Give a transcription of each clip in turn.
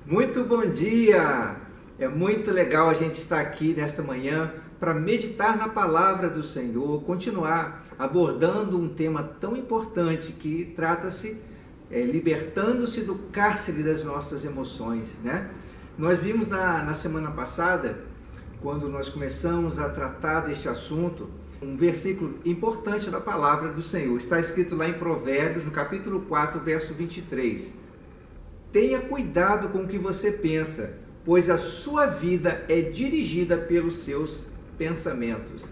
Muito bom dia! É muito legal a gente estar aqui nesta manhã para meditar na palavra do Senhor, continuar abordando um tema tão importante que trata-se libertando-se do cárcere das nossas emoções, né? Nós vimos na semana passada, quando nós começamos a tratar deste assunto, um versículo importante da palavra do Senhor. Está escrito lá em Provérbios, no capítulo 4, verso 23. Tenha cuidado com o que você pensa, pois a sua vida é dirigida pelos seus pensamentos.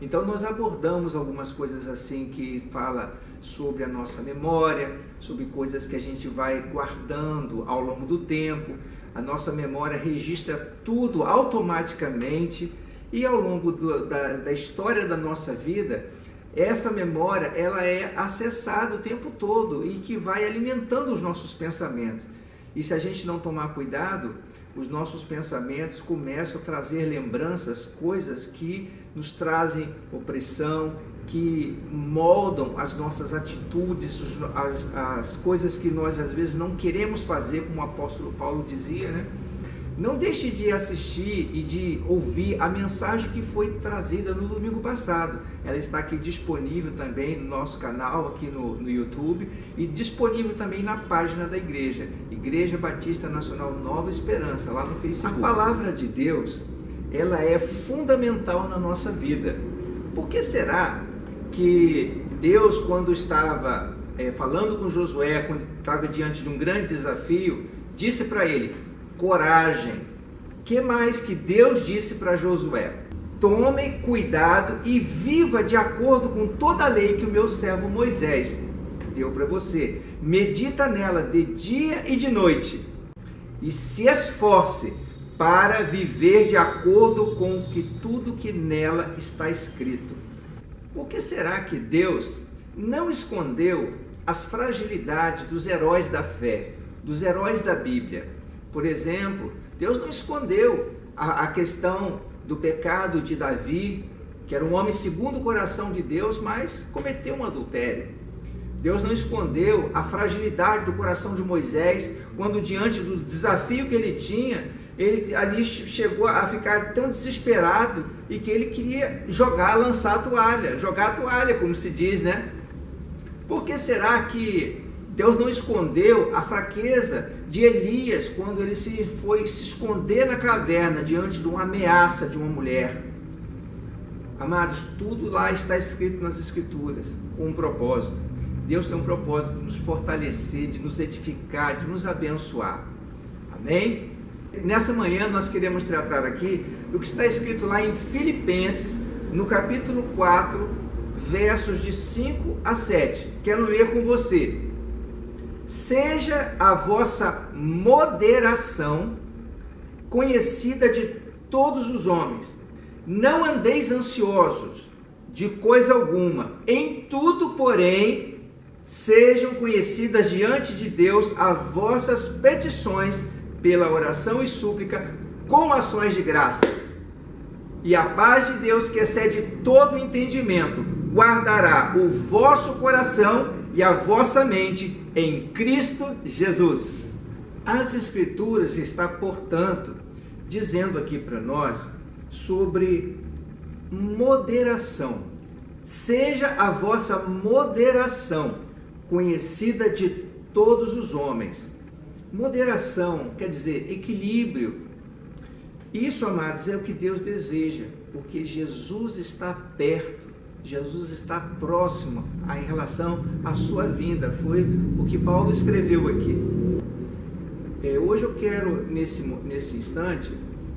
Então nós abordamos algumas coisas assim que fala sobre a nossa memória, sobre coisas que a gente vai guardando ao longo do tempo. A nossa memória registra tudo automaticamente e ao longo da história da nossa vida, essa memória ela é acessada o tempo todo e que vai alimentando os nossos pensamentos. E se a gente não tomar cuidado, os nossos pensamentos começam a trazer lembranças, coisas que nos trazem opressão, que moldam as nossas atitudes, as coisas que nós às vezes não queremos fazer, como o apóstolo Paulo dizia, né? Não deixe de assistir e de ouvir a mensagem que foi trazida no domingo passado. Ela está aqui disponível também no nosso canal, aqui no YouTube, e disponível também na página da igreja, Igreja Batista Nacional Nova Esperança, lá no Facebook. A palavra de Deus, ela é fundamental na nossa vida. Por que será que Deus, quando estava falando com Josué, quando estava diante de um grande desafio, disse para ele: coragem. Que mais que Deus disse para Josué? Tome cuidado e viva de acordo com toda a lei que o meu servo Moisés deu para você. Medita nela de dia e de noite e se esforce para viver de acordo com tudo que nela está escrito. Por que será que Deus não escondeu as fragilidades dos heróis da fé, dos heróis da Bíblia? Por exemplo, Deus não escondeu a questão do pecado de Davi, que era um homem segundo o coração de Deus, mas cometeu um adultério. Deus não escondeu a fragilidade do coração de Moisés, quando diante do desafio que ele tinha, ele ali chegou a ficar tão desesperado e que ele queria lançar a toalha, jogar a toalha, como se diz, né? Por que será que Deus não escondeu a fraqueza de Elias quando ele foi se esconder na caverna diante de uma ameaça de uma mulher? Amados, tudo lá está escrito nas Escrituras com um propósito. Deus tem um propósito de nos fortalecer, de nos edificar, de nos abençoar. Amém? Nessa manhã nós queremos tratar aqui do que está escrito lá em Filipenses, no capítulo 4, versos de 5 a 7. Quero ler com você. Seja a vossa moderação conhecida de todos os homens. Não andeis ansiosos de coisa alguma. Em tudo, porém, sejam conhecidas diante de Deus as vossas petições pela oração e súplica com ações de graça. E a paz de Deus, que excede todo o entendimento, guardará o vosso coração e a vossa mente em Cristo Jesus. As Escrituras está, portanto, dizendo aqui para nós sobre moderação. Seja a vossa moderação conhecida de todos os homens. Moderação quer dizer equilíbrio. Isso, amados, é o que Deus deseja, porque Jesus está perto. Jesus está próximo em relação à sua vinda. Foi o que Paulo escreveu aqui. Hoje eu quero, nesse instante,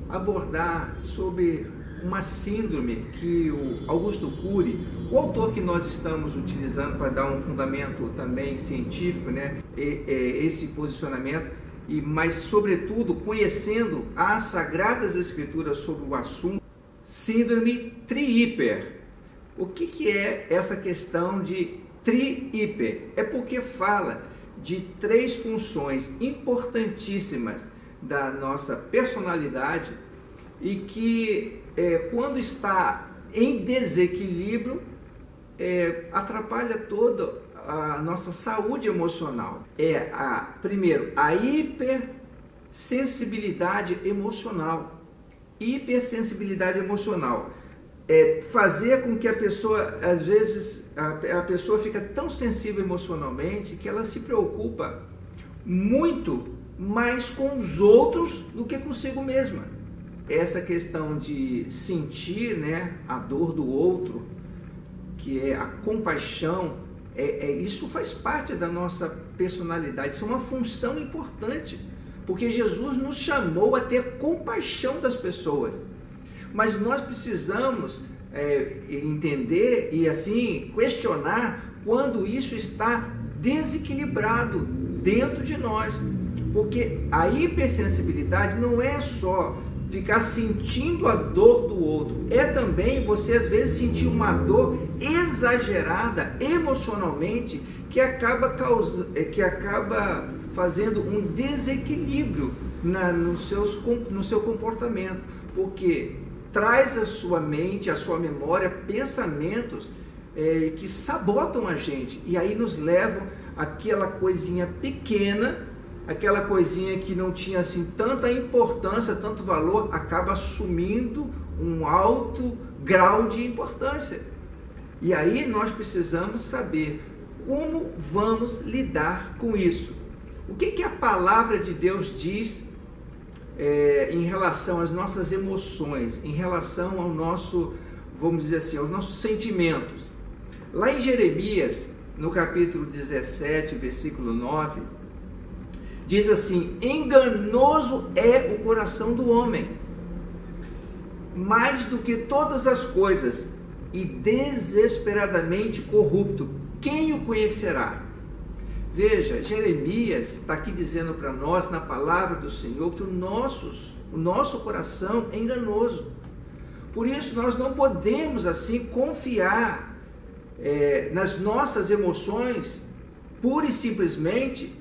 abordar sobre uma síndrome que o Augusto Cury, o autor que nós estamos utilizando para dar um fundamento também científico, né, esse posicionamento, mas sobretudo conhecendo as Sagradas Escrituras sobre o assunto, síndrome tri-hiper. O que é essa questão de tri-hiper? É porque fala de três funções importantíssimas da nossa personalidade e que quando está em desequilíbrio atrapalha toda a nossa saúde emocional. Primeiro, a sensibilidade emocional. Hipersensibilidade emocional. É fazer com que a pessoa, às vezes, a pessoa fica tão sensível emocionalmente que ela se preocupa muito mais com os outros do que consigo mesma. Essa questão de sentir, né, a dor do outro, que é a compaixão, isso faz parte da nossa personalidade, isso é uma função importante, porque Jesus nos chamou a ter compaixão das pessoas. Mas nós precisamos entender e assim questionar quando isso está desequilibrado dentro de nós, porque a hipersensibilidade não é só ficar sentindo a dor do outro, é também você às vezes sentir uma dor exagerada emocionalmente que acaba fazendo um desequilíbrio no seu comportamento, porque traz à sua mente, à sua memória, pensamentos que sabotam a gente, e aí nos levam àquela coisinha pequena, aquela coisinha que não tinha assim tanta importância, tanto valor, acaba assumindo um alto grau de importância. E aí nós precisamos saber como vamos lidar com isso. O que a palavra de Deus diz em relação às nossas emoções, em relação ao nosso, vamos dizer assim, aos nossos sentimentos? Lá em Jeremias, no capítulo 17, versículo 9, diz assim: enganoso é o coração do homem, mais do que todas as coisas, e desesperadamente corrupto. Quem o conhecerá? Veja, Jeremias está aqui dizendo para nós, na palavra do Senhor, que o nosso coração é enganoso. Por isso, nós não podemos assim confiar nas nossas emoções, pura e simplesmente,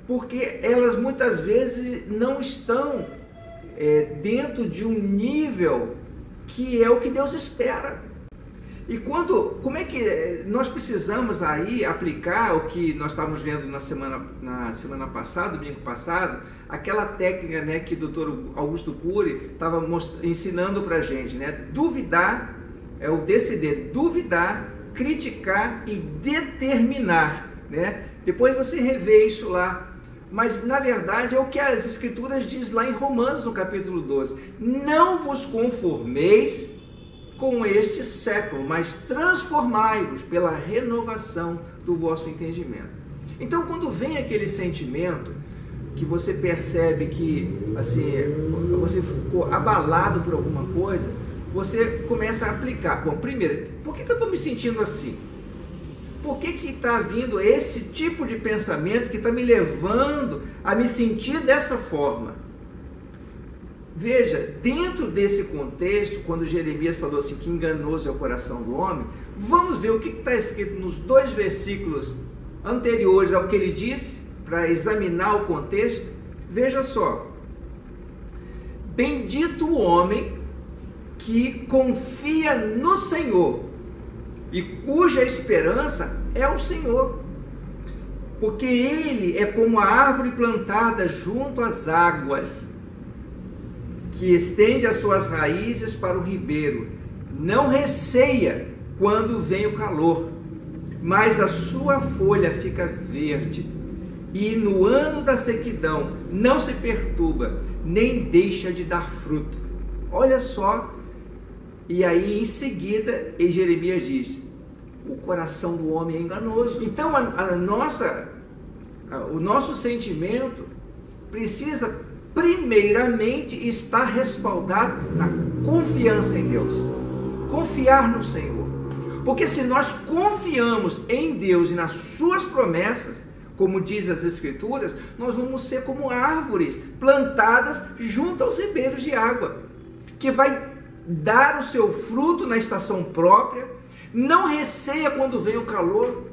porque elas muitas vezes não estão dentro de um nível que é o que Deus espera. E como é que nós precisamos aí aplicar o que nós estávamos vendo na semana passada, domingo passado, aquela técnica, né, que o Dr. Augusto Cury estava ensinando para a gente, né? Duvidar é o decidir, duvidar, criticar e determinar, né? Depois você revê isso lá, mas na verdade é o que as Escrituras diz lá em Romanos, no capítulo 12: não vos conformeis com este século, mas transformai-vos pela renovação do vosso entendimento. Então, quando vem aquele sentimento que você percebe que assim, você ficou abalado por alguma coisa, você começa a aplicar. Bom, primeiro, por que eu estou me sentindo assim? Por que está vindo esse tipo de pensamento que está me levando a me sentir dessa forma? Veja, dentro desse contexto, quando Jeremias falou assim que enganoso é o coração do homem, vamos ver o que está escrito nos 2 versículos anteriores ao que ele disse, para examinar o contexto. Veja só: bendito o homem que confia no Senhor e cuja esperança é o Senhor, porque ele é como a árvore plantada junto às águas, que estende as suas raízes para o ribeiro, não receia quando vem o calor, mas a sua folha fica verde, e no ano da sequidão não se perturba, nem deixa de dar fruto. Olha só, e aí em seguida Jeremias diz: o coração do homem é enganoso. Então o nosso sentimento precisa primeiramente estar respaldado na confiança em Deus, confiar no Senhor, porque se nós confiamos em Deus e nas suas promessas, como diz as Escrituras, nós vamos ser como árvores plantadas junto aos ribeiros de água, que vai dar o seu fruto na estação própria, não receia quando vem o calor.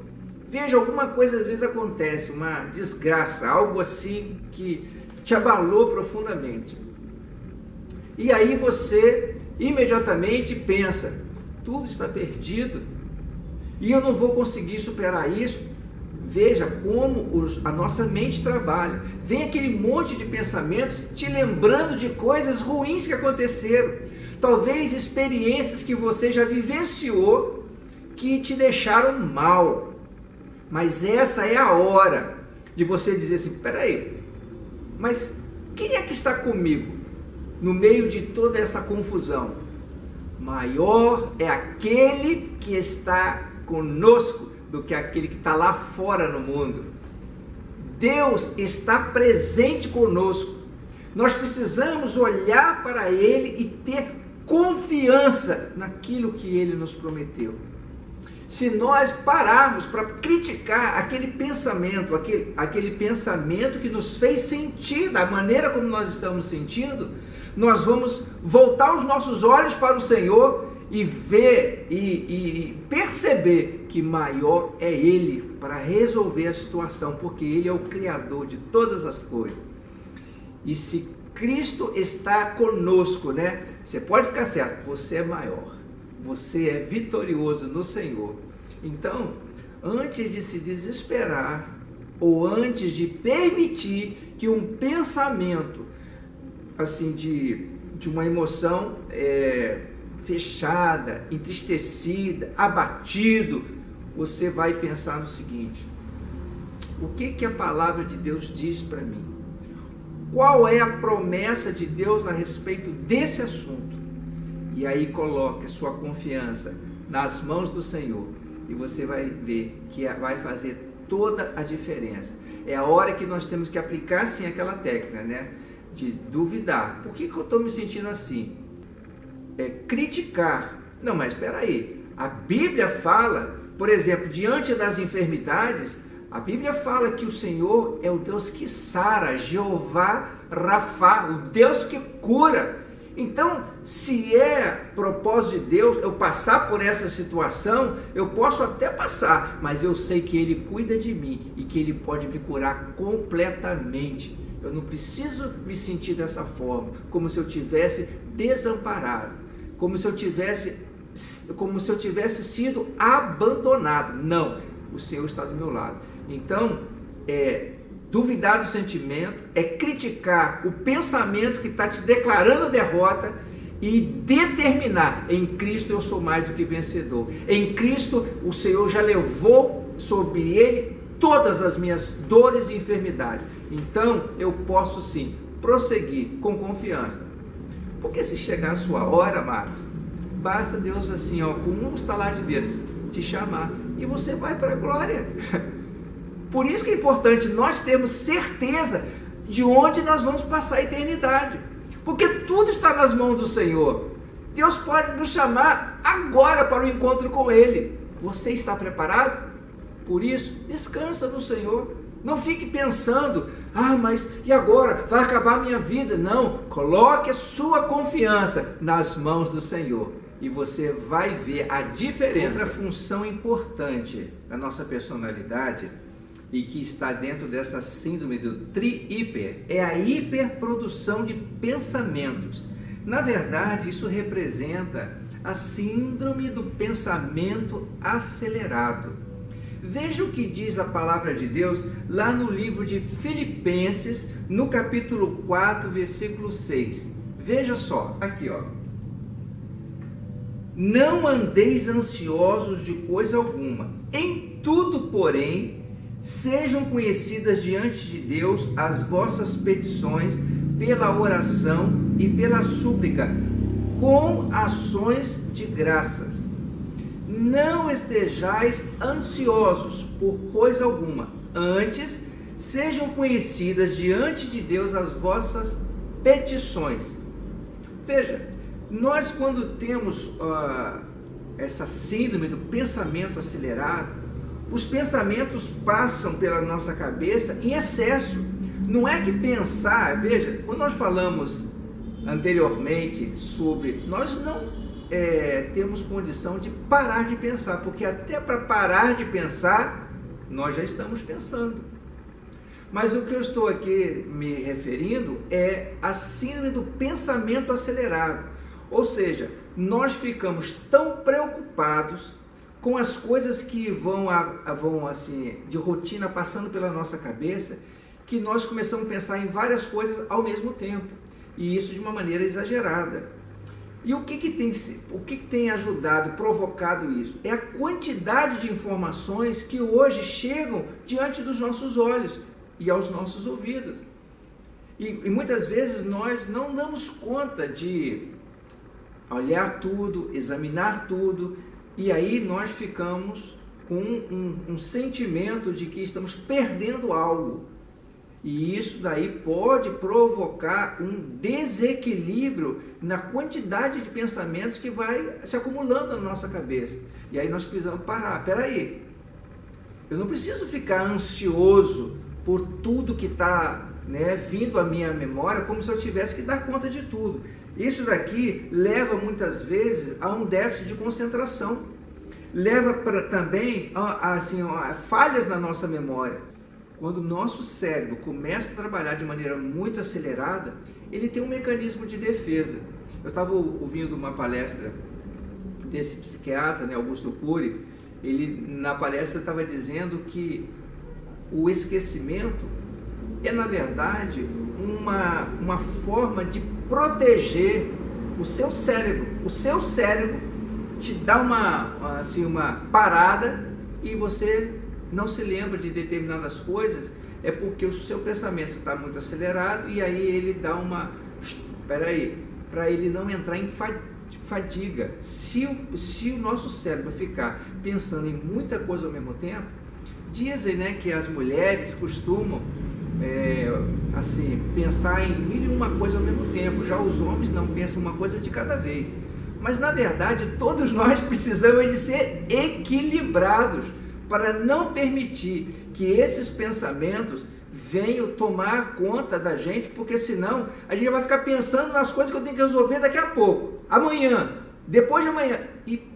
Veja, alguma coisa às vezes acontece, uma desgraça, algo assim que te abalou profundamente, e aí você imediatamente pensa: tudo está perdido e eu não vou conseguir superar isso. Veja como a nossa mente trabalha. Vem aquele monte de pensamentos te lembrando de coisas ruins que aconteceram. Talvez experiências que você já vivenciou que te deixaram mal. Mas essa é a hora de você dizer assim, peraí, mas quem é que está comigo no meio de toda essa confusão? Maior é aquele que está conosco do que aquele que está lá fora no mundo. Deus está presente conosco. Nós precisamos olhar para Ele e ter confiança naquilo que Ele nos prometeu. Se nós pararmos para criticar aquele pensamento que nos fez sentir da maneira como nós estamos sentindo, nós vamos voltar os nossos olhos para o Senhor e ver e perceber que maior é Ele para resolver a situação, porque Ele é o Criador de todas as coisas. E se Cristo está conosco, né? Você pode ficar certo, você é maior, você é vitorioso no Senhor. Então, antes de se desesperar, ou antes de permitir que um pensamento, assim, de uma emoção fechada, entristecida, abatido, você vai pensar no seguinte: o que a palavra de Deus diz para mim? Qual é a promessa de Deus a respeito desse assunto? E aí coloque a sua confiança nas mãos do Senhor e você vai ver que vai fazer toda a diferença. É a hora que nós temos que aplicar sim aquela técnica, né? De duvidar. Por que eu estou me sentindo assim? Criticar. Não, mas espera aí. A Bíblia fala, por exemplo, diante das enfermidades, a Bíblia fala que o Senhor é o Deus que sara, Jeová Rafá, o Deus que cura. Então, se é propósito de Deus eu passar por essa situação, eu posso até passar, mas eu sei que Ele cuida de mim e que Ele pode me curar completamente. Eu não preciso me sentir dessa forma, como se eu tivesse desamparado, como se eu tivesse sido abandonado. Não, o Senhor está do meu lado. Então, duvidar do sentimento, criticar o pensamento que está te declarando a derrota e determinar: em Cristo eu sou mais do que vencedor. Em Cristo o Senhor já levou sobre Ele todas as minhas dores e enfermidades. Então eu posso sim prosseguir com confiança. Porque se chegar a sua hora, amados, basta Deus assim, com um estalar de dedos, te chamar e você vai para a glória. Por isso que é importante nós termos certeza de onde nós vamos passar a eternidade. Porque tudo está nas mãos do Senhor. Deus pode nos chamar agora para o encontro com Ele. Você está preparado? Por isso, descansa no Senhor. Não fique pensando: mas e agora? Vai acabar a minha vida? Não, coloque a sua confiança nas mãos do Senhor. E você vai ver a diferença. Outra função importante da nossa personalidade e que está dentro dessa síndrome do tri-hiper é a hiperprodução de pensamentos. Na verdade, isso representa a síndrome do pensamento acelerado. Veja o que diz a palavra de Deus lá no livro de Filipenses, no capítulo 4, versículo 6. Veja só, aqui não andeis ansiosos de coisa alguma, em tudo, porém, sejam conhecidas diante de Deus as vossas petições pela oração e pela súplica, com ações de graças. Não estejais ansiosos por coisa alguma, antes sejam conhecidas diante de Deus as vossas petições. Veja, nós quando temos essa síndrome do pensamento acelerado, os pensamentos passam pela nossa cabeça em excesso. Não é que pensar, veja, quando nós falamos anteriormente sobre, nós não temos condição de parar de pensar, porque até para parar de pensar, nós já estamos pensando. Mas o que eu estou aqui me referindo é a síndrome do pensamento acelerado. Ou seja, nós ficamos tão preocupados com as coisas que vão assim, de rotina passando pela nossa cabeça, que nós começamos a pensar em várias coisas ao mesmo tempo, e isso de uma maneira exagerada. E o que tem ajudado, provocado isso? É a quantidade de informações que hoje chegam diante dos nossos olhos e aos nossos ouvidos. E muitas vezes nós não damos conta de olhar tudo, examinar tudo, e aí nós ficamos com um sentimento de que estamos perdendo algo. E isso daí pode provocar um desequilíbrio na quantidade de pensamentos que vai se acumulando na nossa cabeça. E aí nós precisamos parar. Peraí, eu não preciso ficar ansioso por tudo que está vindo à minha memória, como se eu tivesse que dar conta de tudo. Isso daqui leva muitas vezes a um déficit de concentração. Leva também a falhas na nossa memória. Quando o nosso cérebro começa a trabalhar de maneira muito acelerada, ele tem um mecanismo de defesa. Eu estava ouvindo uma palestra desse psiquiatra, Augusto Cury. Ele na palestra estava dizendo que o esquecimento é, na verdade, uma forma de proteger o seu cérebro. O seu cérebro te dá uma parada e você não se lembra de determinadas coisas, é porque o seu pensamento está muito acelerado e aí ele dá para ele não entrar em fadiga. Se o nosso cérebro ficar pensando em muita coisa ao mesmo tempo, dizem que as mulheres costumam pensar em mil e uma coisa ao mesmo tempo, já os homens não pensam uma coisa de cada vez. Mas na verdade todos nós precisamos de ser equilibrados, para não permitir que esses pensamentos venham tomar conta da gente, porque senão a gente vai ficar pensando nas coisas que eu tenho que resolver daqui a pouco, amanhã, depois de amanhã, e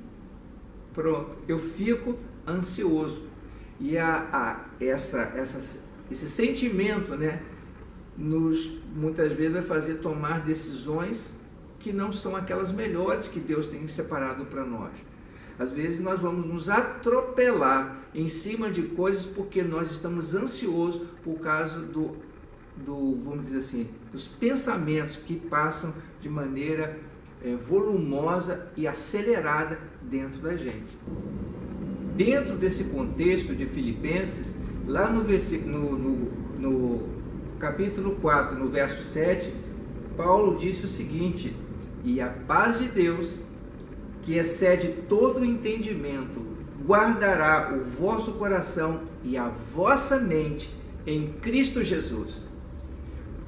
pronto, eu fico ansioso. E esse sentimento, muitas vezes vai fazer tomar decisões que não são aquelas melhores que Deus tem separado para nós. Às vezes nós vamos nos atropelar em cima de coisas porque nós estamos ansiosos por causa vamos dizer assim, dos pensamentos que passam de maneira volumosa e acelerada dentro da gente. Dentro desse contexto de Filipenses, lá no capítulo 4, no verso 7, Paulo disse o seguinte: e a paz de Deus, que excede todo o entendimento, guardará o vosso coração e a vossa mente em Cristo Jesus.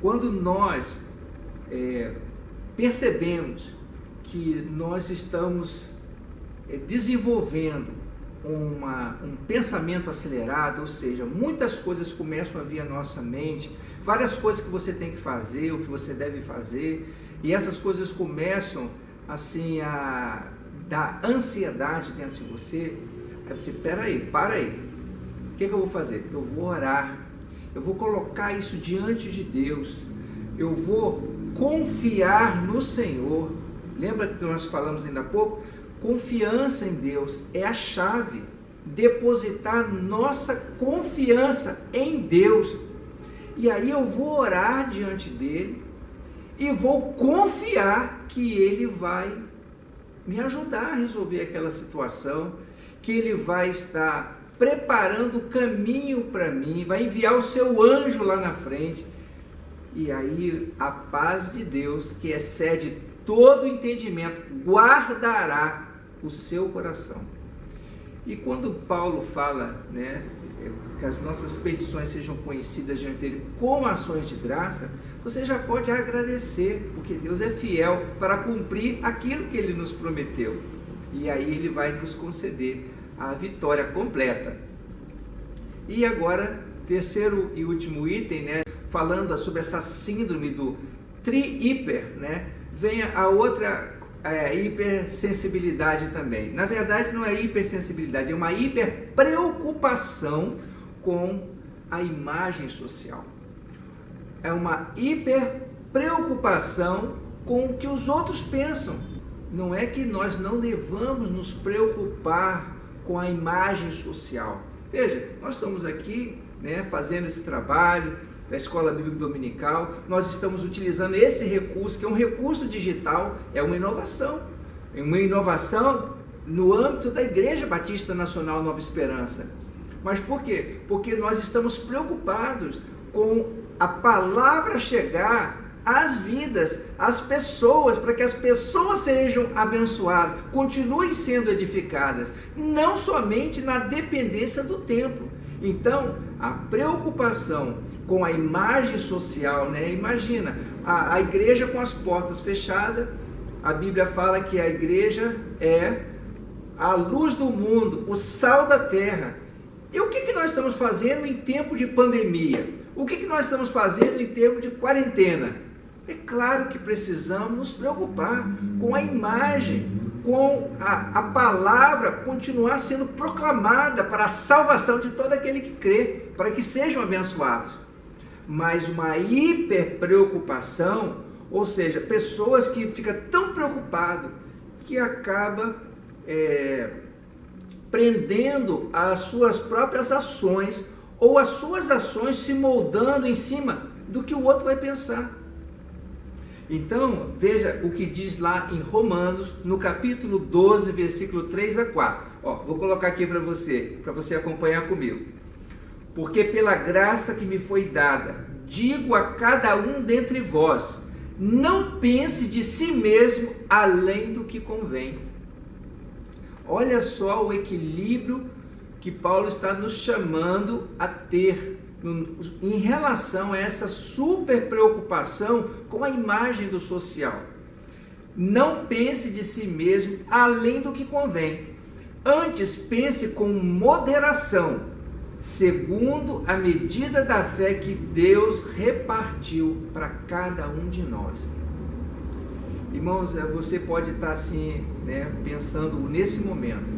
Quando nós percebemos que nós estamos desenvolvendo um pensamento acelerado, ou seja, muitas coisas começam a vir à nossa mente, várias coisas que você tem que fazer, o que você deve fazer, e essas coisas começam assim a dar ansiedade dentro de você. Aí você, para aí, o que eu vou fazer? Eu vou orar, eu vou colocar isso diante de Deus, eu vou confiar no Senhor. Lembra que nós falamos ainda há pouco? Confiança em Deus é a chave. Depositar nossa confiança em Deus. E aí eu vou orar diante dele e vou confiar que ele vai me ajudar a resolver aquela situação, que ele vai estar preparando o caminho para mim, vai enviar o seu anjo lá na frente. E aí a paz de Deus, que excede todo entendimento, guardará o seu coração. E quando Paulo fala, que as nossas petições sejam conhecidas diante dele como ações de graça, você já pode agradecer, porque Deus é fiel para cumprir aquilo que ele nos prometeu. E aí ele vai nos conceder a vitória completa. E agora, terceiro e último item, falando sobre essa síndrome do tri-hiper, vem a outra hipersensibilidade também. Na verdade, não é hipersensibilidade, é uma hiperpreocupação com a imagem social. É uma hiperpreocupação com o que os outros pensam. Não é que nós não devamos nos preocupar com a imagem social. Veja, nós estamos aqui, né, fazendo esse trabalho da Escola Bíblica Dominical, nós estamos utilizando esse recurso, que é um recurso digital, é uma inovação no âmbito da Igreja Batista Nacional Nova Esperança. Mas por quê? Porque nós estamos preocupados com a palavra chegar às vidas, às pessoas, para que as pessoas sejam abençoadas, continuem sendo edificadas, não somente na dependência do templo. Então, a preocupação com a imagem social, né? Imagina, a igreja com as portas fechadas, a Bíblia fala que a igreja é a luz do mundo, o sal da terra. E o que nós estamos fazendo em tempo de pandemia? O que nós estamos fazendo em tempo de quarentena? É claro que precisamos nos preocupar com a imagem, com a palavra continuar sendo proclamada para a salvação de todo aquele que crê, para que sejam abençoados. Mas uma hiper preocupação, ou seja, pessoas que ficam tão preocupadas que acaba prendendo as suas próprias ações, ou as suas ações se moldando em cima do que o outro vai pensar. Então, veja o que diz lá em Romanos, no capítulo 12, versículo 3 a 4. Vou colocar aqui para você acompanhar comigo. Porque pela graça que me foi dada, digo a cada um dentre vós, não pense de si mesmo além do que convém. Olha só o equilíbrio que Paulo está nos chamando a ter em relação a essa super preocupação com a imagem do social. Não pense de si mesmo além do que convém. Antes pense com moderação, segundo a medida da fé que Deus repartiu para cada um de nós. Irmãos, você pode estar assim, né, pensando nesse momento: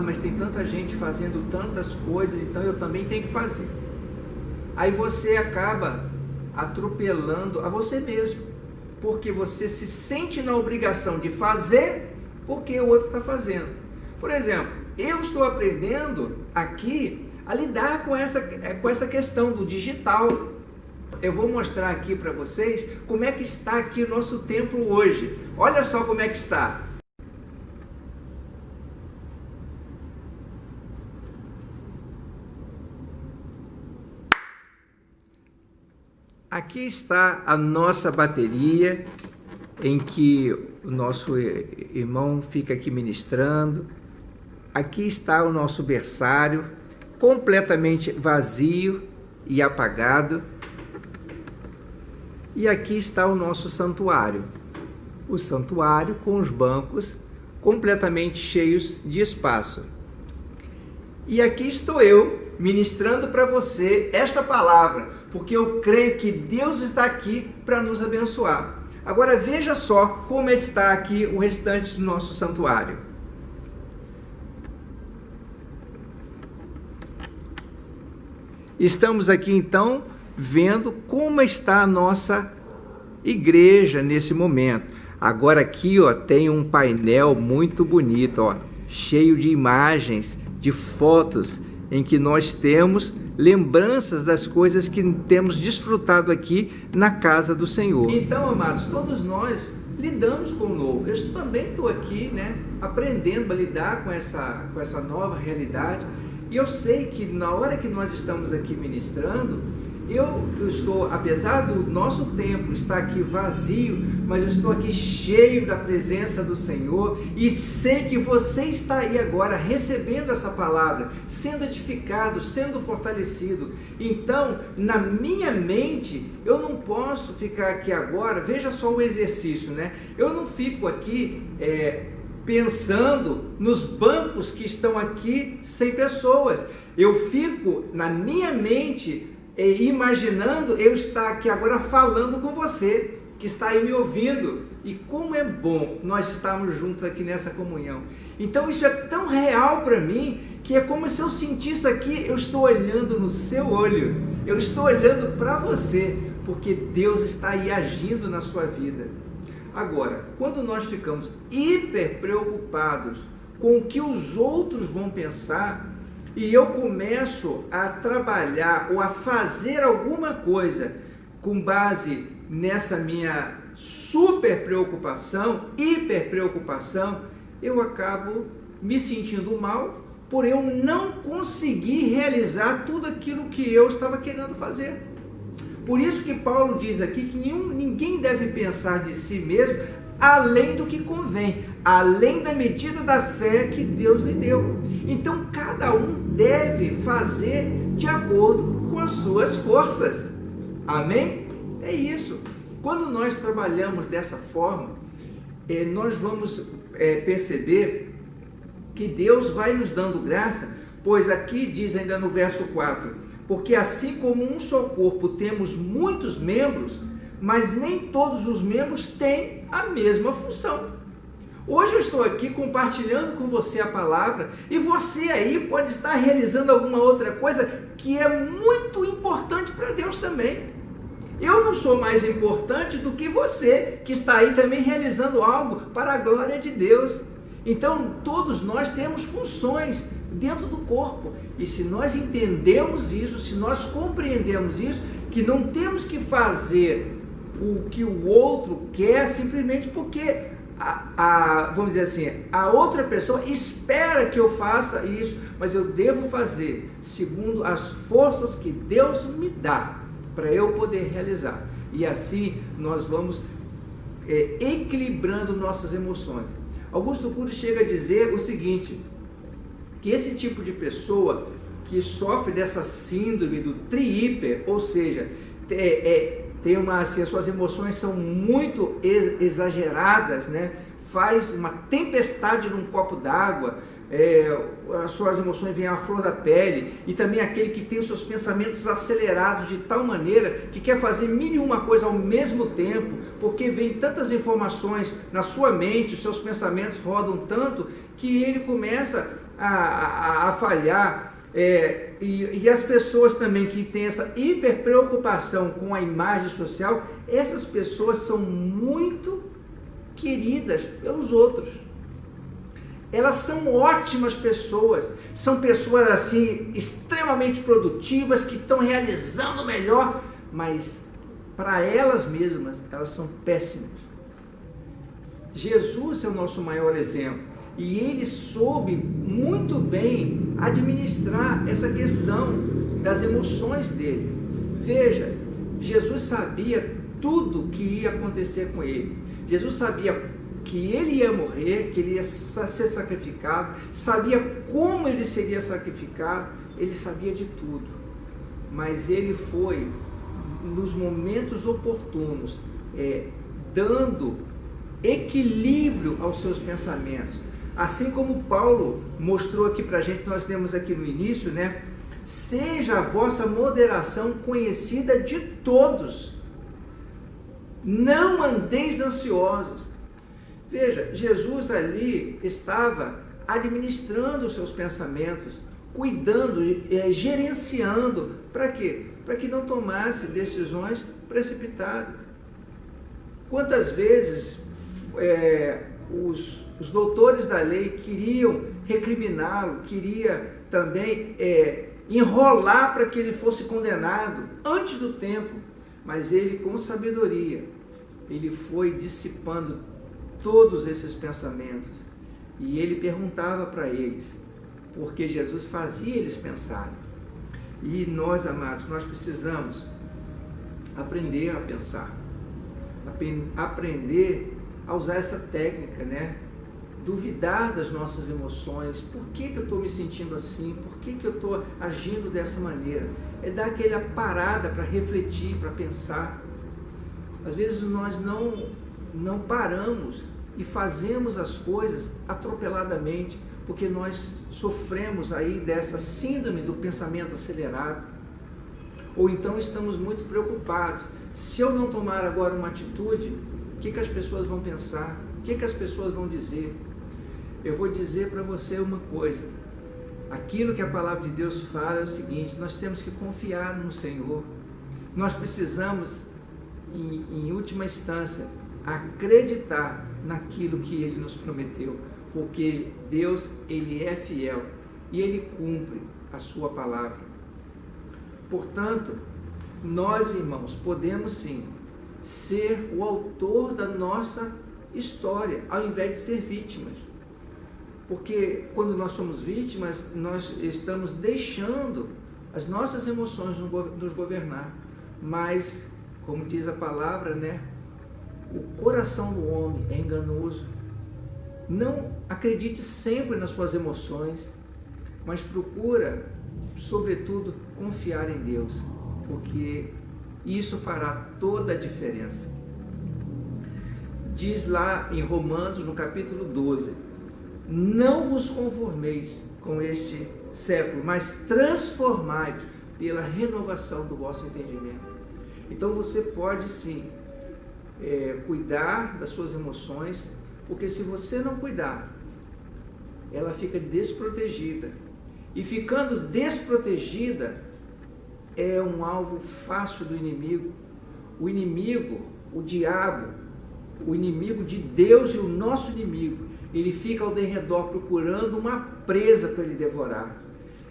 mas tem tanta gente fazendo tantas coisas, então eu também tenho que fazer. Aí você acaba atropelando a você mesmo, porque você se sente na obrigação de fazer porque o outro está fazendo. Por exemplo, eu estou aprendendo aqui a lidar com essa questão do digital. Eu vou mostrar aqui para vocês como é que está aqui o nosso templo hoje. Olha só como é que está. Aqui está a nossa bateria, em que o nosso irmão fica aqui ministrando. Aqui está o nosso berçário, completamente vazio e apagado. E aqui está o nosso santuário. O santuário com os bancos completamente cheios de espaço. E aqui estou eu, ministrando para você esta palavra, porque eu creio que Deus está aqui para nos abençoar. Agora veja só como está aqui o restante do nosso santuário. Estamos aqui então vendo como está a nossa igreja nesse momento. Agora aqui tem um painel muito bonito, cheio de imagens, de fotos, em que nós temos lembranças das coisas que temos desfrutado aqui na casa do Senhor. Então, amados, todos nós lidamos com o novo. Eu também estou aqui, né, aprendendo a lidar com essa nova realidade. E eu sei que na hora que nós estamos aqui ministrando, eu estou, apesar do nosso templo estar aqui vazio, mas eu estou aqui cheio da presença do Senhor, e sei que você está aí agora recebendo essa palavra, sendo edificado, sendo fortalecido. Então, na minha mente, eu não posso ficar aqui agora. Veja só o exercício, né? Eu não fico aqui pensando nos bancos que estão aqui sem pessoas. Eu fico na minha mente imaginando eu estar aqui agora falando com você, que está aí me ouvindo. E como é bom nós estarmos juntos aqui nessa comunhão. Então isso é tão real para mim, que é como se eu sentisse aqui, eu estou olhando no seu olho, eu estou olhando para você, porque Deus está aí agindo na sua vida. Agora, quando nós ficamos hiper preocupados com o que os outros vão pensar, e eu começo a trabalhar ou a fazer alguma coisa com base nessa minha super preocupação, hiper preocupação, eu acabo me sentindo mal por eu não conseguir realizar tudo aquilo que eu estava querendo fazer. Por isso que Paulo diz aqui que ninguém deve pensar de si mesmo além do que convém, além da medida da fé que Deus lhe deu. Então cada um deve fazer de acordo com as suas forças. Amém? É isso. Quando nós trabalhamos dessa forma, nós vamos perceber que Deus vai nos dando graça, pois aqui diz ainda no verso 4, porque assim como um só corpo temos muitos membros, mas nem todos os membros têm a mesma função. Hoje eu estou aqui compartilhando com você a palavra, e você aí pode estar realizando alguma outra coisa que é muito importante para Deus também. Eu não sou mais importante do que você, que está aí também realizando algo para a glória de Deus. Então, todos nós temos funções dentro do corpo. E se nós entendemos isso, se nós compreendemos isso, que não temos que fazer o que o outro quer simplesmente porque vamos dizer assim, a outra pessoa espera que eu faça isso, mas eu devo fazer segundo as forças que Deus me dá para eu poder realizar. E assim nós vamos equilibrando nossas emoções. Augusto Cury chega a dizer o seguinte, que esse tipo de pessoa que sofre dessa síndrome do tri-hiper, ou seja, as suas emoções são muito exageradas, né? Faz uma tempestade num copo d'água, as suas emoções vêm à flor da pele, e também aquele que tem os seus pensamentos acelerados de tal maneira que quer fazer mil e uma coisa ao mesmo tempo, porque vem tantas informações na sua mente, os seus pensamentos rodam tanto, que ele começa a falhar. E as pessoas também que têm essa hiper preocupação com a imagem social, essas pessoas são muito queridas pelos outros. Elas são ótimas pessoas, são pessoas assim extremamente produtivas, que estão realizando o melhor, mas para elas mesmas, elas são péssimas. Jesus é o nosso maior exemplo, e ele soube muito bem administrar essa questão das emoções dele. Veja, Jesus sabia tudo que ia acontecer com ele. Jesus sabia que ele ia morrer, que ele ia ser sacrificado, sabia como ele seria sacrificado, ele sabia de tudo. Mas ele foi, nos momentos oportunos, dando equilíbrio aos seus pensamentos. Assim como Paulo mostrou aqui para a gente, nós temos aqui no início, né? Seja a vossa moderação conhecida de todos. Não andeis ansiosos. Veja, Jesus ali estava administrando os seus pensamentos, cuidando, gerenciando. Para quê? Para que não tomasse decisões precipitadas. Quantas vezes os doutores da lei queriam recriminá-lo, queria também enrolar para que ele fosse condenado antes do tempo, mas ele, com sabedoria, ele foi dissipando todos esses pensamentos, e ele perguntava para eles, porque Jesus fazia eles pensarem. E nós, amados, nós precisamos aprender a pensar, aprender a usar essa técnica, né? Duvidar das nossas emoções. Por que eu estou me sentindo assim? Por que eu estou agindo dessa maneira? É dar aquela parada para refletir, para pensar. Às vezes nós não paramos e fazemos as coisas atropeladamente, porque nós sofremos aí dessa síndrome do pensamento acelerado, ou então estamos muito preocupados. Se eu não tomar agora uma atitude, o que as pessoas vão pensar? O que as pessoas vão dizer? Eu vou dizer para você uma coisa, aquilo que a palavra de Deus fala é o seguinte: nós temos que confiar no Senhor, nós precisamos, em última instância, acreditar naquilo que Ele nos prometeu, porque Deus, Ele é fiel e Ele cumpre a sua palavra. Portanto, nós, irmãos, podemos sim ser o autor da nossa história, ao invés de ser vítimas. Porque quando nós somos vítimas, nós estamos deixando as nossas emoções nos governar. Mas, como diz a palavra, né? O coração do homem é enganoso. Não acredite sempre nas suas emoções, mas procura, sobretudo, confiar em Deus, porque isso fará toda a diferença. Diz lá em Romanos, no capítulo 12, não vos conformeis com este século, mas transformai-vos pela renovação do vosso entendimento. Então você pode sim cuidar das suas emoções, porque se você não cuidar, ela fica desprotegida. E ficando desprotegida, é um alvo fácil do inimigo. O inimigo, o diabo, o inimigo de Deus e o nosso inimigo, ele fica ao derredor procurando uma presa para ele devorar.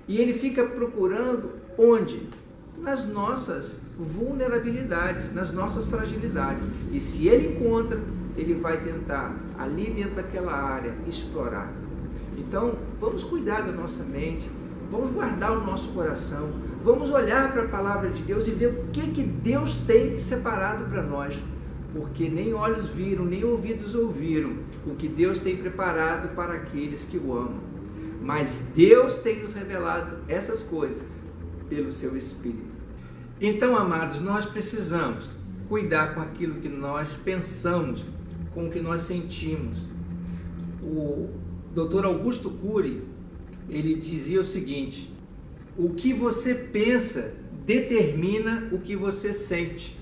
E ele fica procurando onde? Nas nossas vulnerabilidades, nas nossas fragilidades. E se ele encontra, ele vai tentar, ali dentro daquela área, explorar. Então, vamos cuidar da nossa mente, vamos guardar o nosso coração, vamos olhar para a palavra de Deus e ver o que Deus tem separado para nós. Porque nem olhos viram, nem ouvidos ouviram o que Deus tem preparado para aqueles que o amam. Mas Deus tem nos revelado essas coisas pelo seu Espírito. Então, amados, nós precisamos cuidar com aquilo que nós pensamos, com o que nós sentimos. O Dr. Augusto Cury, ele dizia o seguinte: o que você pensa determina o que você sente.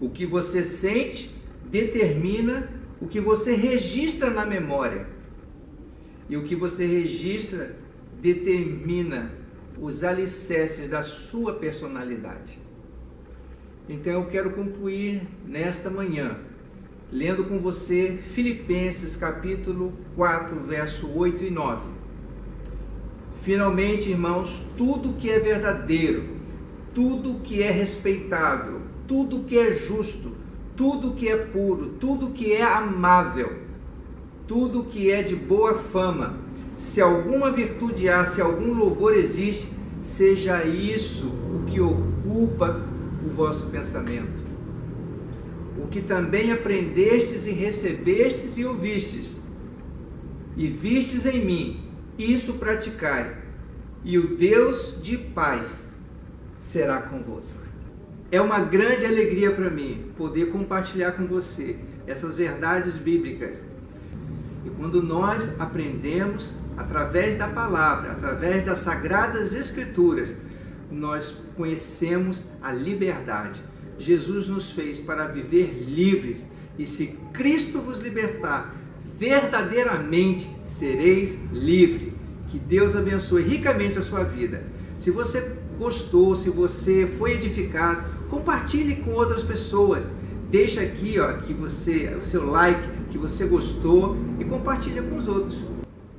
O que você sente determina o que você registra na memória. E o que você registra determina os alicerces da sua personalidade. Então eu quero concluir nesta manhã, lendo com você Filipenses capítulo 4, verso 8 e 9. Finalmente, irmãos, tudo que é verdadeiro, tudo que é respeitável, tudo que é justo, tudo que é puro, tudo que é amável, tudo que é de boa fama, se alguma virtude há, se algum louvor existe, seja isso o que ocupa o vosso pensamento. O que também aprendestes e recebestes e ouvistes, e vistes em mim, isso praticai, e o Deus de paz será convosco. É uma grande alegria para mim poder compartilhar com você essas verdades bíblicas. E quando nós aprendemos através da palavra, através das sagradas escrituras, nós conhecemos a liberdade. Jesus nos fez para viver livres, e se Cristo vos libertar, verdadeiramente sereis livres. Que Deus abençoe ricamente a sua vida. Se você gostou, se você foi edificado, compartilhe com outras pessoas. Deixa aqui, o seu like, que você gostou, e compartilhe com os outros.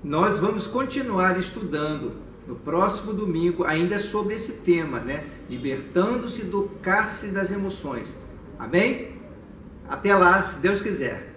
Nós vamos continuar estudando no próximo domingo ainda sobre esse tema, né? Libertando-se do cárcere das emoções. Amém? Até lá, se Deus quiser.